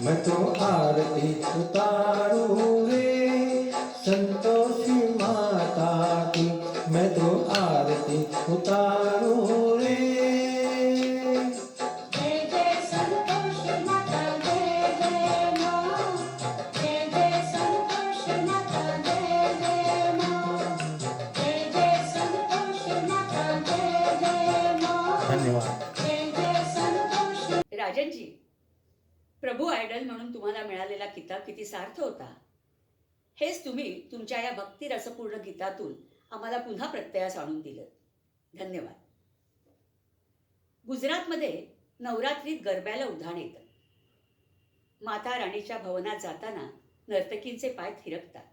मैं तो आरती उतारूं रे संतोषी माता की, मैं तो आरती उतारूं रे। जय जय संतोषी माता जय जय माँ, जय जय संतोषी माता जय जय माँ, जय जय संतोषी माता जय जय माँ, धन्यवाद। जय जय संतोषी। राजनजी, प्रभू आयडल म्हणून तुम्हाला मिळालेला किताब किती सार्थ होता. हेच तुम्ही तुमच्या या भक्ती रसपूर्ण गीतातून आम्हाला पुन्हा प्रत्ययास आणून दिलं. धन्यवाद. गुजरातमध्ये नवरात्रीत गरब्याला उधाण येतं. माता राणीच्या भवनात जाताना नर्तकींचे पाय थिरकतात.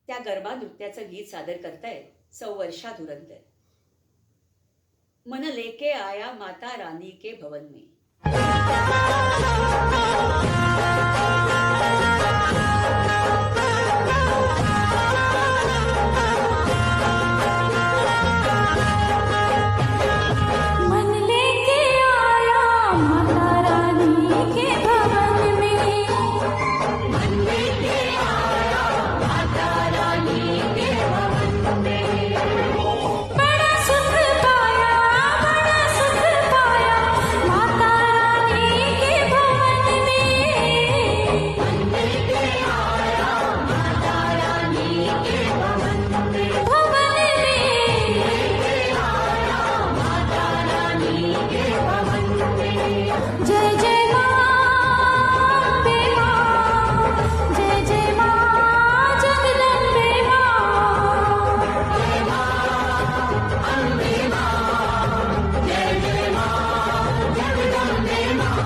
त्या गरबा नृत्याचं गीत सादर करतायत सौ वर्षा धुरंधर. मन लेके आया माता रानी के भवन में. मन लेके आया माता रानी के भवन में, मन लेके आया माता रानी के भवन में, बड़ा सुख पाया माता रानी के भवन में, मन लेके आया माता रानी के भवन में, भवन में जय जय माँ अम्बे माँ, जय जय माँ जगदम्बे माँ, जय माँ अम्बे माँ, जय जय माँ जगदम्बे माँ।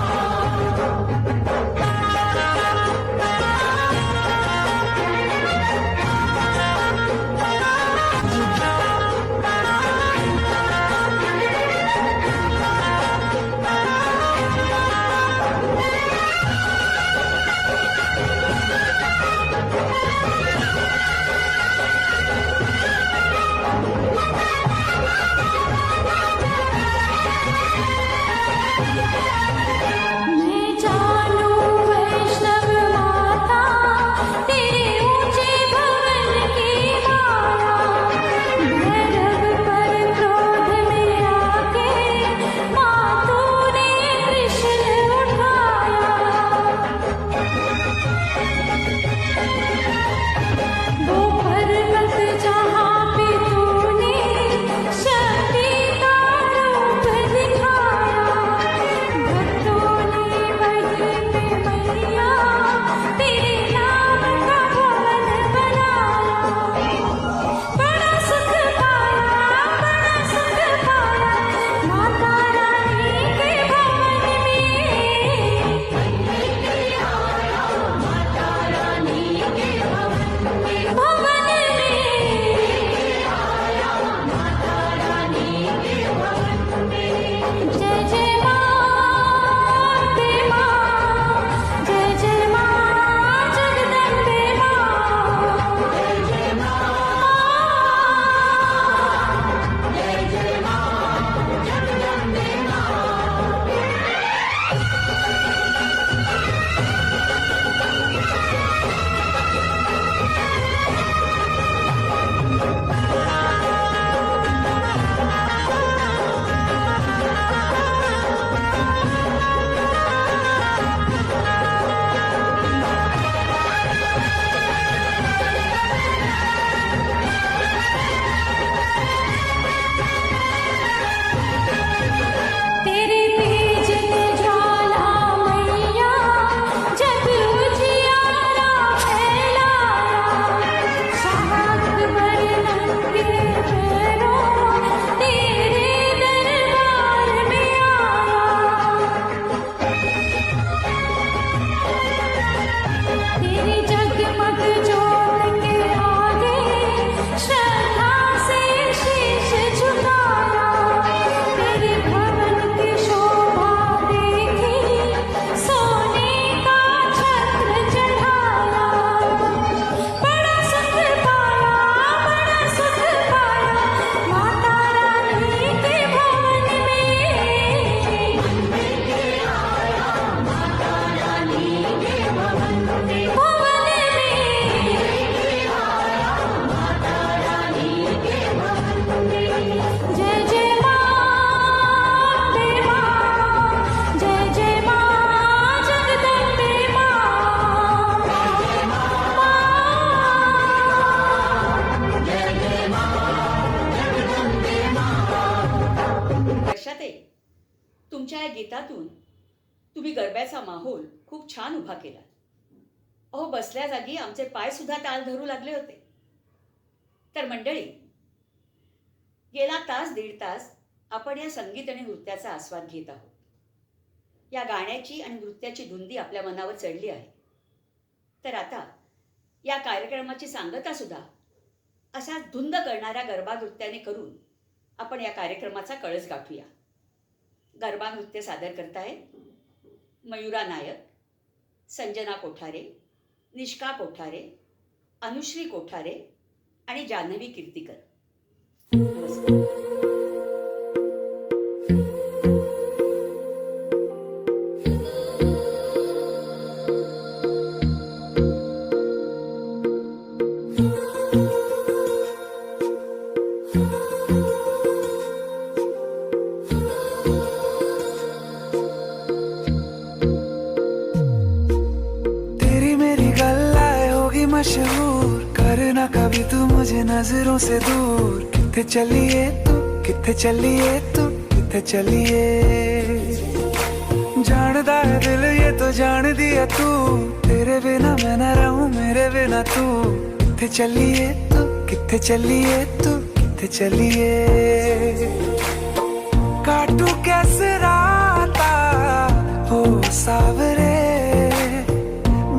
तुम्ही गरब्याचा माहोल खूप छान उभा केला. अहो, बसल्या जागी आमचे पाय सुद्धा ताल धरू लागले होते. तर मंडळी, गेला तास दीड तास आपण या संगीत आणि नृत्याचा आस्वाद घेत आहोत. या गाण्याची आणि नृत्याची धुंदी आपल्या मनावर चढली आहे. तर आता या कार्यक्रमाची सांगता सुद्धा असा धुंद करणाऱ्या गरबा नृत्याने करून आपण या कार्यक्रमाचा कळस गाठूया. गरबा नृत्य सादर करतायत मयुरा नायक, संजना कोठारे, निष्का कोठारे, अनुश्री कोठारे आणि जान्हवी कीर्तीकर. नमस्कार. तेरी मेरी गल्लाए होगी मशहूर, करना कभी तू मुझे नजरों से दूर. किथे चलिए तू, किथे चलिए तू, किथे चलिए. जानदा है दिल ये तो जान दिया तू, तेरे बिना मैं न रहूं मेरे बिना तू. किथे चलिए तू, किथे चलिए तू, किथे चलिए. काटू कैसे राता हो सावरे,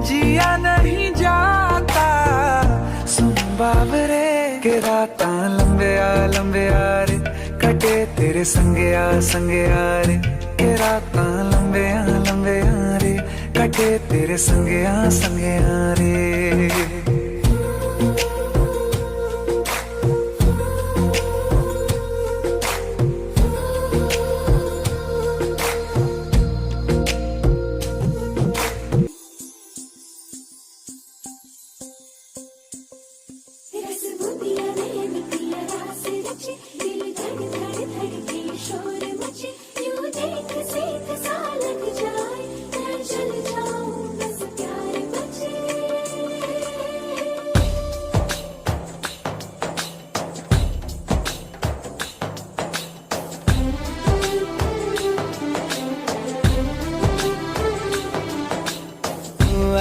जिया नहीं जाता सुन बाबरे. के राता लंबे आ रे, कटे तेरे संगे आ रे. के राता लंबे आ रे, कटे तेरे संगे आ रे.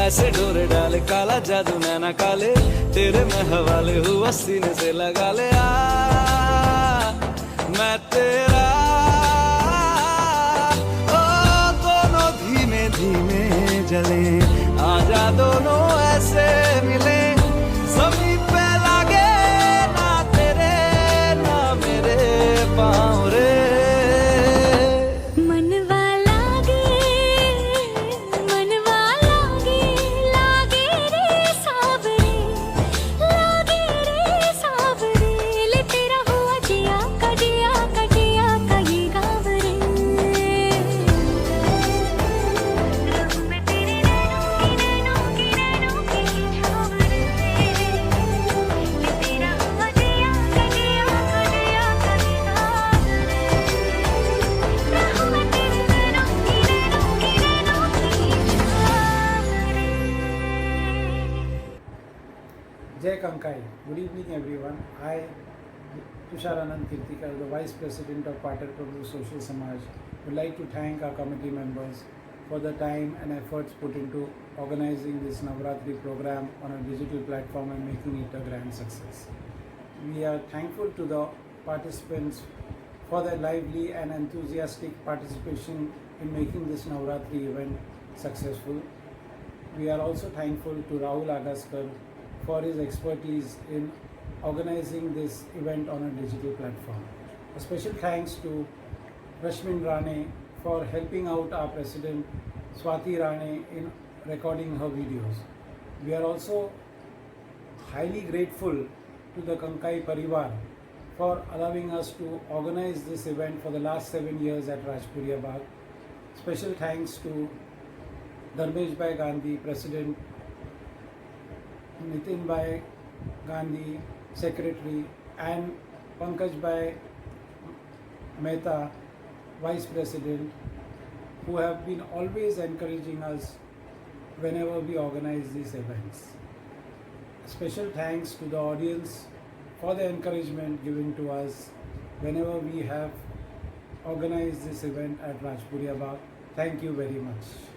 ऐसे डोरे डाले काला जादू नैना काले, तेरे में हवाले हुआ सीने से लगा ले. मैं तेरा ओ दोनों धीमे धीमे जले, आजा दोनों ऐसे मिले. जमीन पे लागे ना तेरे ना मेरे पाँव रे. Jai Kankai. Good evening, everyone. I, Tushar Anand Kirtikar, the Vice President of Pathak Prabhu Social Samaj, would like to thank our committee members for the time and efforts put into organizing this Navratri program on a digital platform and making it a grand success. We are thankful to the participants for their lively and enthusiastic participation in making this Navratri event successful. We are also thankful to Rahul Agaskar for his expertise in organizing this event on a digital platform. A special thanks to Rashmin Rane for helping out our President Swati Rane in recording her videos. We are also highly grateful to the Kankai Parivar for allowing us to organize this event for the last 7 years at Rajpuria Bagh. Special thanks to Dharmesh Bhai Gandhi, President, Nitin Bhai Gandhi, Secretary, and Pankaj Bhai Mehta, Vice President, who have been always encouraging us whenever we organize these events. Special thanks to the audience for the encouragement given to us whenever we have organized this event at Rajpuria Bagh. Thank you very much.